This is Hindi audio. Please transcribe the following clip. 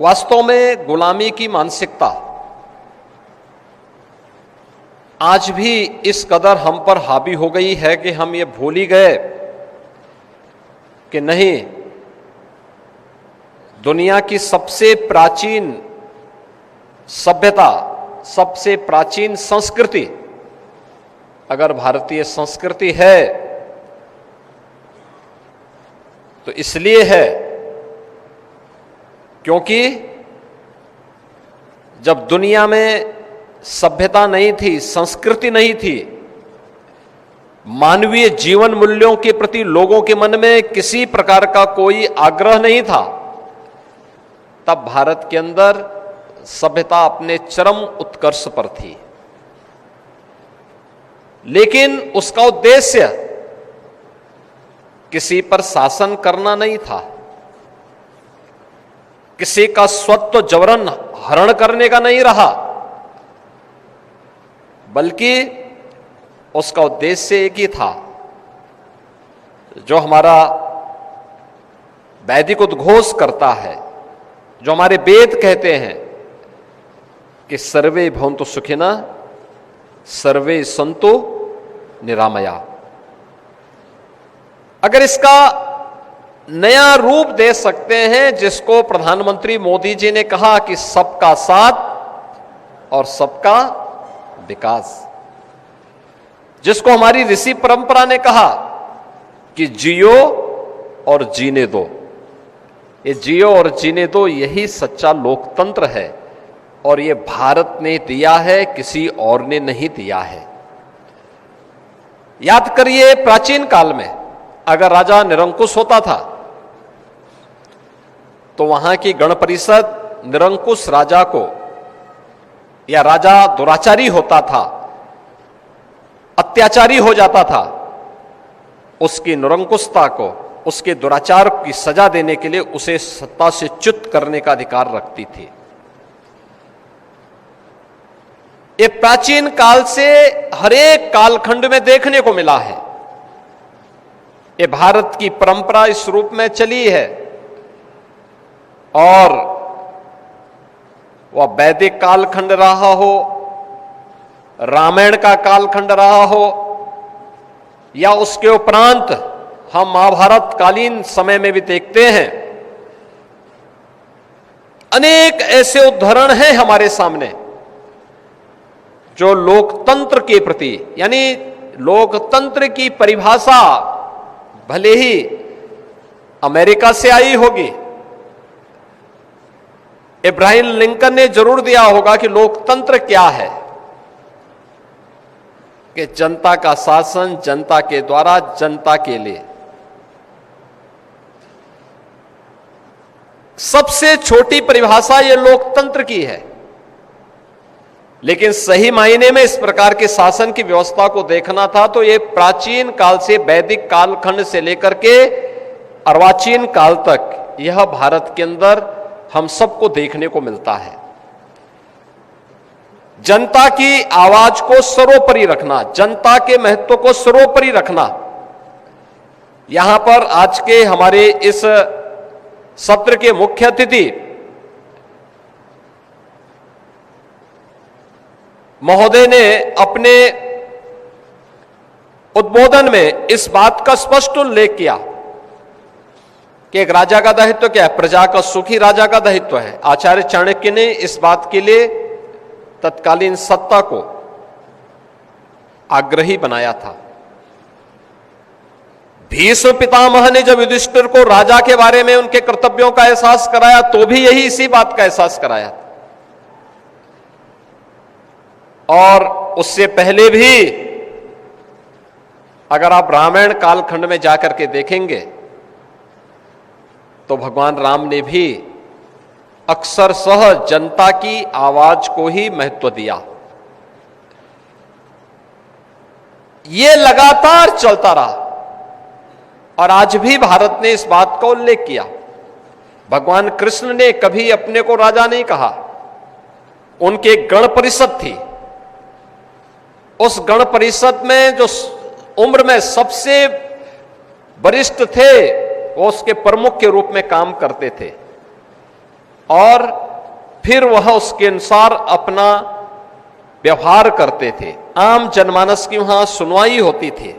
वास्तव में गुलामी की मानसिकता आज भी इस कदर हम पर हावी हो गई है कि हम ये भूल ही गए कि नहीं, दुनिया की सबसे प्राचीन सभ्यता, सबसे प्राचीन संस्कृति अगर भारतीय संस्कृति है तो इसलिए है क्योंकि जब दुनिया में सभ्यता नहीं थी, संस्कृति नहीं थी, मानवीय जीवन मूल्यों के प्रति लोगों के मन में किसी प्रकार का कोई आग्रह नहीं था, तब भारत के अंदर सभ्यता अपने चरम उत्कर्ष पर थी। लेकिन उसका उद्देश्य किसी पर शासन करना नहीं था, किसी का स्वत्व जबरन हरण करने का नहीं रहा, बल्कि उसका उद्देश्य एक ही था जो हमारा वैदिक उद्घोष करता है, जो हमारे वेद कहते हैं कि सर्वे भवन्तु सुखिनः सर्वे सन्तु निरामया। अगर इसका नया रूप दे सकते हैं जिसको प्रधानमंत्री मोदी जी ने कहा कि सबका साथ और सबका विकास, जिसको हमारी ऋषि परंपरा ने कहा कि जियो और जीने दो, ये जियो और जीने दो, यही सच्चा लोकतंत्र है और ये भारत ने दिया है, किसी और ने नहीं दिया है। याद करिए, प्राचीन काल में अगर राजा निरंकुश होता था तो वहां की गण परिषद निरंकुश राजा को, या राजा दुराचारी होता था, अत्याचारी हो जाता था, उसकी निरंकुशता को, उसके दुराचार की सजा देने के लिए उसे सत्ता से च्युत करने का अधिकार रखती थी। ये प्राचीन काल से हरेक कालखंड में देखने को मिला है। ये भारत की परंपरा इस रूप में चली है और वह वैदिक कालखंड रहा हो, रामायण का कालखंड रहा हो, या उसके उपरांत हम महाभारत कालीन समय में भी देखते हैं। अनेक ऐसे उदाहरण हैं हमारे सामने जो लोकतंत्र के प्रति, यानी लोकतंत्र की परिभाषा भले ही अमेरिका से आई होगी, इब्राहिम लिंकन ने जरूर दिया होगा कि लोकतंत्र क्या है, कि जनता का शासन जनता के द्वारा जनता के लिए। सबसे छोटी परिभाषा यह लोकतंत्र की है, लेकिन सही मायने में इस प्रकार के शासन की व्यवस्था को देखना था तो यह प्राचीन काल से, वैदिक कालखंड से लेकर के अर्वाचीन काल तक यह भारत के अंदर हम सबको देखने को मिलता है। जनता की आवाज को सर्वोपरि रखना, जनता के महत्व को सर्वोपरि रखना। यहां पर आज के हमारे इस सत्र के मुख्य अतिथि महोदय ने अपने उद्बोधन में इस बात का स्पष्ट उल्लेख किया कि एक राजा का दायित्व क्या है, प्रजा का सुख ही राजा का दायित्व है। आचार्य चाणक्य ने इस बात के लिए तत्कालीन सत्ता को आग्रही बनाया था। भीष्म पितामह ने जब युधिष्ठिर को राजा के बारे में उनके कर्तव्यों का एहसास कराया तो भी यही इसी बात का एहसास कराया था। और उससे पहले भी अगर आप रामायण कालखंड में जाकर के देखेंगे तो भगवान राम ने भी अक्सर सह जनता की आवाज को ही महत्व दिया। यह लगातार चलता रहा और आज भी भारत ने इस बात का उल्लेख किया। भगवान कृष्ण ने कभी अपने को राजा नहीं कहा, उनकी एक गण परिषद थी। उस गण परिषद में जो उम्र में सबसे वरिष्ठ थे वो उसके प्रमुख के रूप में काम करते थे। और फिर वह उसके अनुसार अपना व्यवहार करते थे। आम जनमानस की वहां सुनवाई होती थी।